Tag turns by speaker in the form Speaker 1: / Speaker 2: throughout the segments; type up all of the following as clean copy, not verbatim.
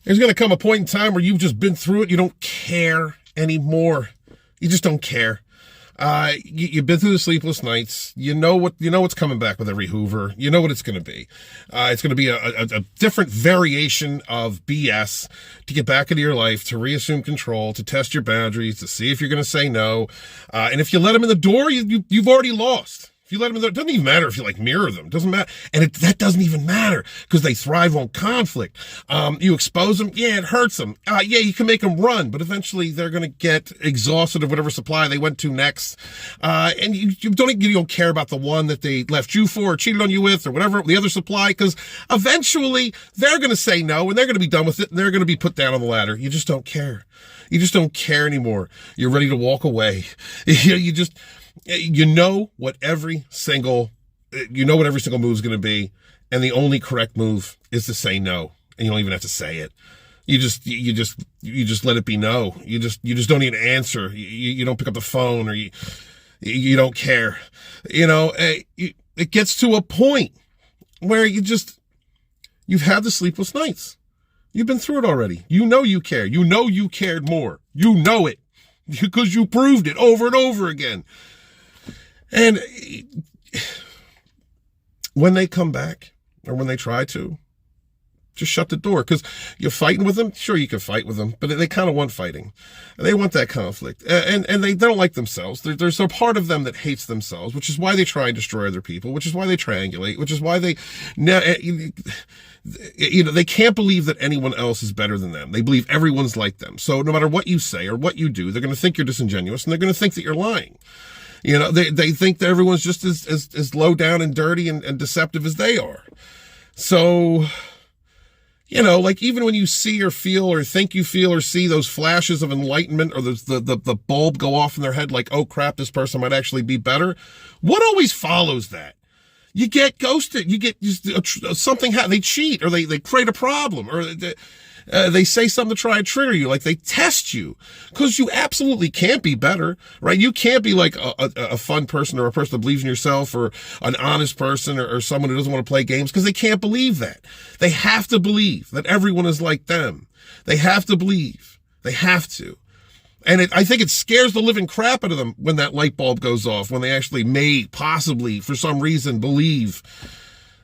Speaker 1: There's going to come a point in time where you've just been through it. You don't care anymore. You just don't care. You've been through the sleepless nights. You know what's coming back with every Hoover. You know what it's going to be. It's going to be a different variation of BS to get back into your life, to reassume control, to test your boundaries, to see if you're going to say no. And if you let them in the door, you've already lost. If you let them in there, it doesn't even matter if you mirror them. It doesn't matter. And that doesn't even matter because they thrive on conflict. You expose them. Yeah, it hurts them. Yeah, you can make them run, but eventually they're going to get exhausted of whatever supply they went to next. And you don't care about the one that they left you for or cheated on you with or whatever, the other supply, because eventually they're going to say no and they're going to be done with it and they're going to be put down on the ladder. You just don't care. You just don't care anymore. You're ready to walk away. You know what every single move is going to be, and the only correct move is to say no, and you don't even have to say it. You just let it be no. You just don't even answer. You don't pick up the phone, or you don't care. It gets to a point where you've had the sleepless nights. You've been through it already. You know you care. You know you cared more. You know it because you proved it over and over again. And when they come back, or when they try to, just shut the door. Because you're fighting with them. Sure, you can fight with them, but they kind of want fighting. They want that conflict. And they don't like themselves. There's a part of them that hates themselves, which is why they try and destroy other people, which is why they triangulate, which is why they can't believe that anyone else is better than them. They believe everyone's like them. So no matter what you say or what you do, they're going to think you're disingenuous, and they're going to think that you're lying. They think that everyone's just as low down and dirty and deceptive as they are. So, even when you see or feel or think you feel or see those flashes of enlightenment, or the bulb go off in their head like, oh crap, this person might actually be better. What always follows that? You get ghosted. You get something, they cheat, or they create a problem, or they say something to try and trigger you, like they test you, because you absolutely can't be better, right? You can't be like a fun person, or a person that believes in yourself, or an honest person, or someone who doesn't want to play games, because they can't believe that. They have to believe that everyone is like them. They have to believe. They have to. And I think it scares the living crap out of them when that light bulb goes off, when they actually may possibly, for some reason, believe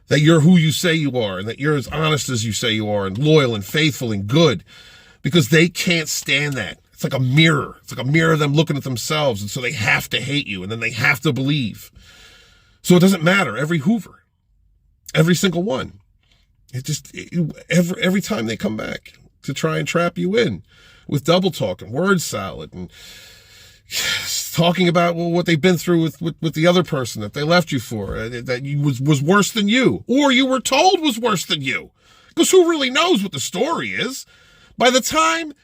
Speaker 1: that you're who you say you are, and that you're as honest as you say you are, and loyal and faithful and good, because they can't stand that. It's like a mirror. It's like a mirror of them looking at themselves, and so they have to hate you, and then they have to believe. So it doesn't matter. Every Hoover, every single one, every time they come back to try and trap you in with double talk and word salad and talking about what they've been through with the other person that they left you for, that was worse than you, or you were told was worse than you. Because who really knows what the story is? By the time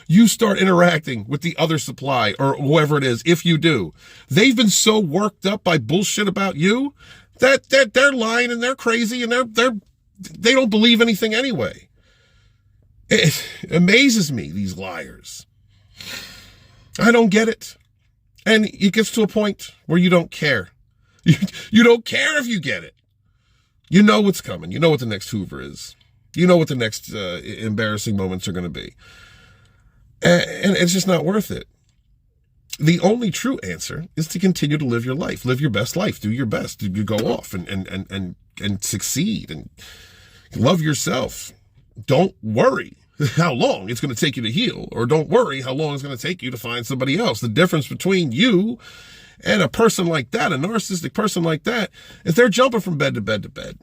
Speaker 1: you start interacting with the other supply, or whoever it is, if you do, they've been so worked up by bullshit about you that they're lying and they're crazy and they don't believe anything anyway. It amazes me, these liars. I don't get it. And it gets to a point where you don't care. You don't care if you get it. You know what's coming. You know what the next Hoover is. You know what the next embarrassing moments are going to be. And it's just not worth it. The only true answer is to continue to live your life. Live your best life. Do your best. You go off and succeed and love yourself. Don't worry how long it's going to take you to heal, or don't worry how long it's going to take you to find somebody else. The difference between you and a person like that, a narcissistic person like that, is they're jumping from bed to bed to bed.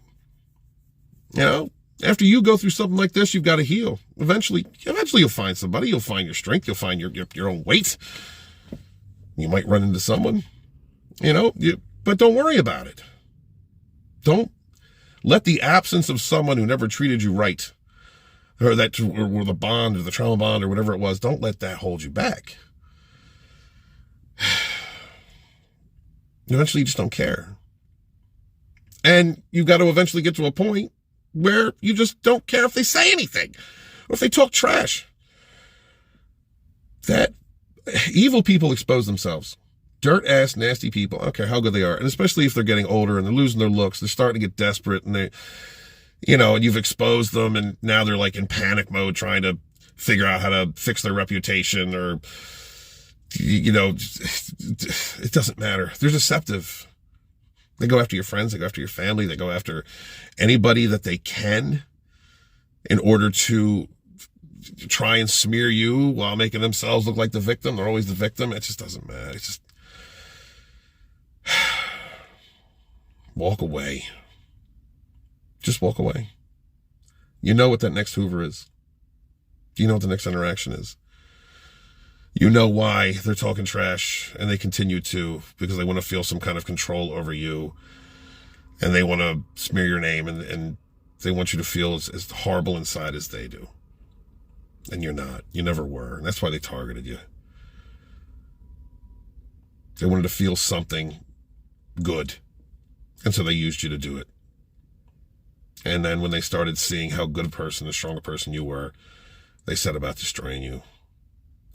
Speaker 1: After you go through something like this, you've got to heal. Eventually you'll find somebody. You'll find your strength. You'll find your own weight. You might run into someone, but don't worry about it. Don't let the absence of someone who never treated you right, or the bond, or the trauma bond, or whatever it was, don't let that hold you back. Eventually you just don't care. And you've got to eventually get to a point where you just don't care if they say anything, or if they talk trash. That evil people expose themselves. Dirt-ass, nasty people. I don't care how good they are. And especially if they're getting older and they're losing their looks, they're starting to get desperate, and And you've exposed them, and now they're like in panic mode trying to figure out how to fix their reputation, or, it doesn't matter. They're deceptive. They go after your friends, they go after your family, they go after anybody that they can in order to try and smear you while making themselves look like the victim. They're always the victim. It just doesn't matter. It's just walk away. Just walk away. You know what that next Hoover is. You know what the next interaction is. You know why they're talking trash, and they continue to, because they want to feel some kind of control over you, and they want to smear your name, and they want you to feel as horrible inside as they do. And you're not. You never were. And that's why they targeted you. They wanted to feel something good, and so they used you to do it. And then when they started seeing how good a person, a stronger person you were, they set about destroying you.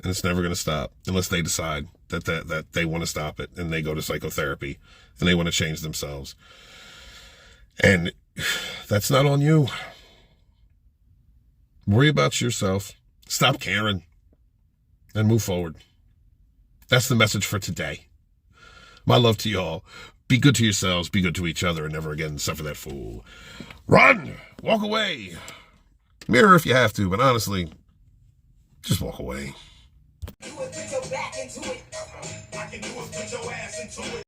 Speaker 1: And it's never going to stop unless they decide that they want to stop it, and they go to psychotherapy and they want to change themselves. And that's not on you. Worry about yourself. Stop caring and move forward. That's the message for today. My love to y'all. Be good to yourselves, be good to each other, and never again suffer that fool. Run! Walk away! Mirror if you have to, but honestly, just walk away.